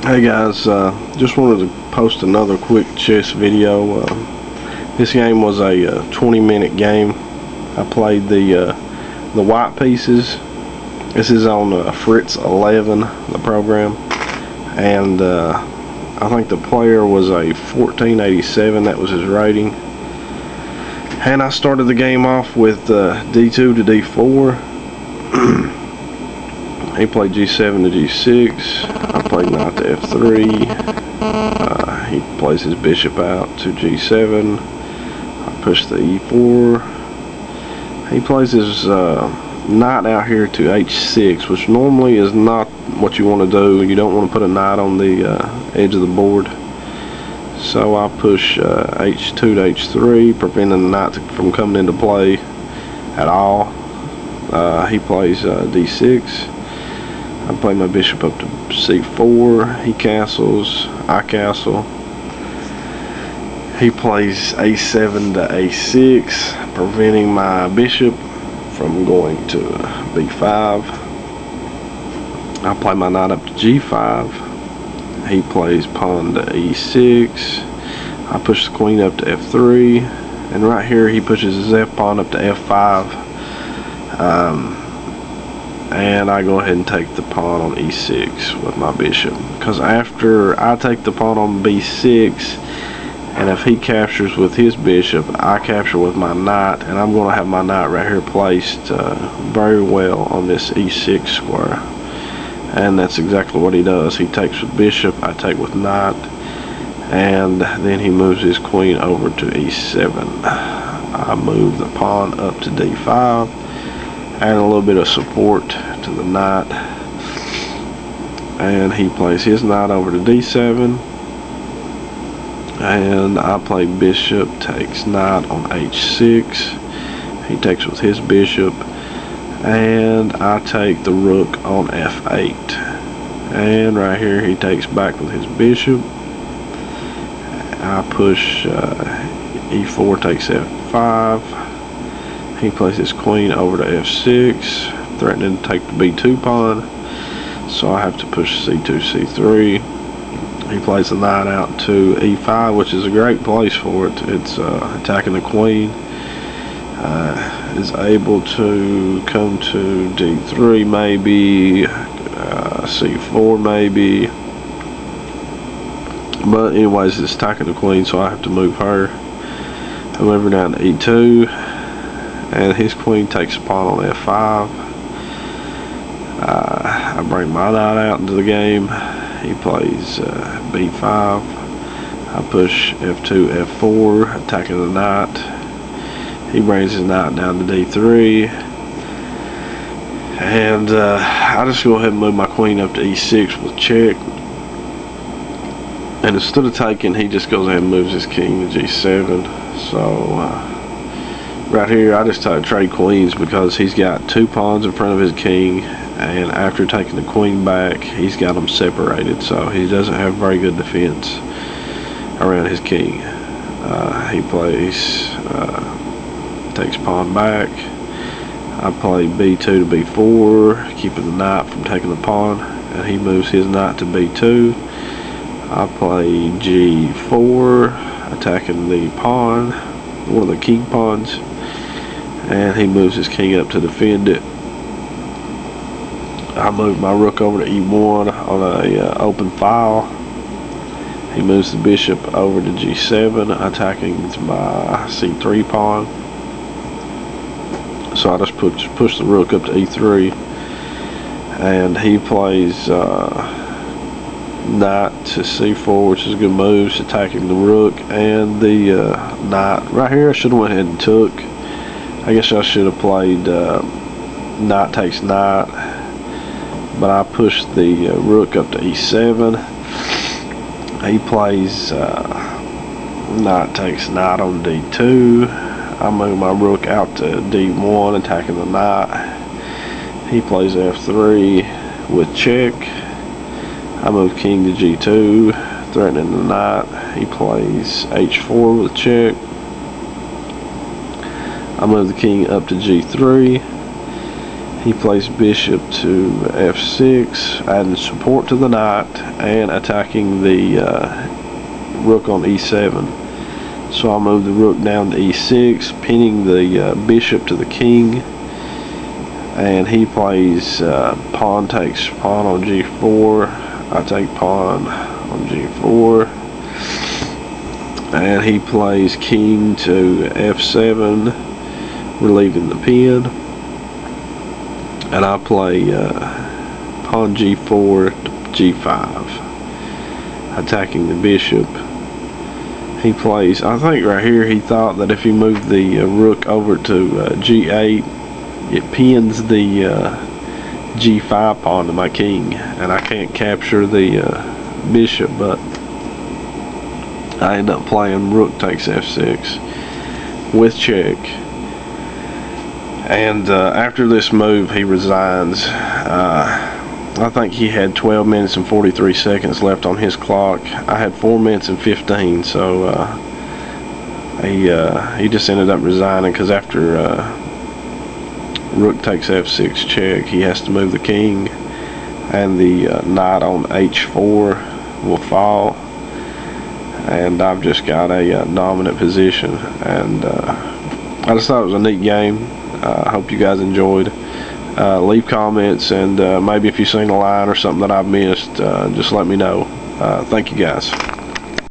Hey guys, just wanted to post another quick chess video. This game was a 20-minute game. I played the white pieces. This is on Fritz 11, the program, and I think the player was a 1487. That was his rating. And I started the game off with D2 to D4. He played G7 to G6. I played knight to F3. He plays his bishop out to G7. I push the E4. He plays his knight out here to H6, which normally is not what you want to do. You don't want to put a knight on the edge of the board. So I push H2 to H3, preventing the knight from coming into play at all. He plays D6. I play my bishop up to C4. He castles. I castle. He plays A7 to A6, preventing my bishop from going to B5. I play my knight up to G5. He plays pawn to E6. I push the queen up to F3, and right here he pushes his F pawn up to F5. And I go ahead and take the pawn on E6 with my bishop, because after I take the pawn on B6, and if he captures with his bishop, I capture with my knight, and I'm going to have my knight right here placed very well on this E6 square. And that's exactly what he does. He takes with bishop, I take with knight, and then he moves his queen over to E7. I move the pawn up to D5, add a little bit of support to the knight, and he plays his knight over to D7, and I play bishop takes knight on H6. He takes with his bishop, and I take the rook on F8, and right here he takes back with his bishop. I push E4 takes F5. He plays his queen over to F6, threatening to take the B2 pawn, so I have to push C2, C3. He plays the knight out to E5, which is a great place for it. It's attacking the queen. Is able to come to D3 maybe, C4 maybe. But anyways, it's attacking the queen, so I have to move her. I move her down to E2. And his queen takes a pawn on F5. I bring my knight out into the game. He plays B5. I push F2, F4, attacking the knight. He brings his knight down to D3. And I just go ahead and move my queen up to E6 with check. And instead of taking, he just goes ahead and moves his king to G7. So right here I just trade queens, because he's got two pawns in front of his king, and after taking the queen back he's got them separated, so he doesn't have very good defense around his king. He plays takes pawn back. I play B2 to B4, keeping the knight from taking the pawn, and he moves his knight to B2. I play G4, attacking the pawn, one of the king pawns, and he moves his king up to defend it. I move my rook over to E1 on a open file. He moves the bishop over to G7, attacking my C3 pawn. So I just push the rook up to E3, and he plays knight to C4, which is a good move, attacking the rook and the knight. Right here I should have went ahead and took. I guess I should have played knight takes knight, but I pushed the rook up to E7. He plays knight takes knight on D2. I move my rook out to D1, attacking the knight. He plays F3 with check. I move king to G2, threatening the knight. He plays H4 with check. I move the king up to G3. He plays bishop to f6, adding support to the knight and attacking the rook on e7. So I'll move the rook down to e6, pinning the bishop to the king. And he plays pawn takes pawn on g4. I take pawn on g4. And he plays king to f7, relieving the pin. And I play pawn g4 to g5, attacking the bishop. He plays, I think right here he thought that if he moved the rook over to g8, it pins the g5 pawn to my king, and I can't capture the bishop, but I end up playing rook takes f6 with check. And after this move, he resigns. I think he had 12 minutes and 43 seconds left on his clock. I had 4 minutes and 15, so he just ended up resigning, because after rook takes f6 check, he has to move the king, and the knight on h4 will fall, and I've just got a dominant position. And I just thought it was a neat game. I hope you guys enjoyed. Leave comments, and maybe if you've seen a line or something that I've missed, just let me know. Thank you guys.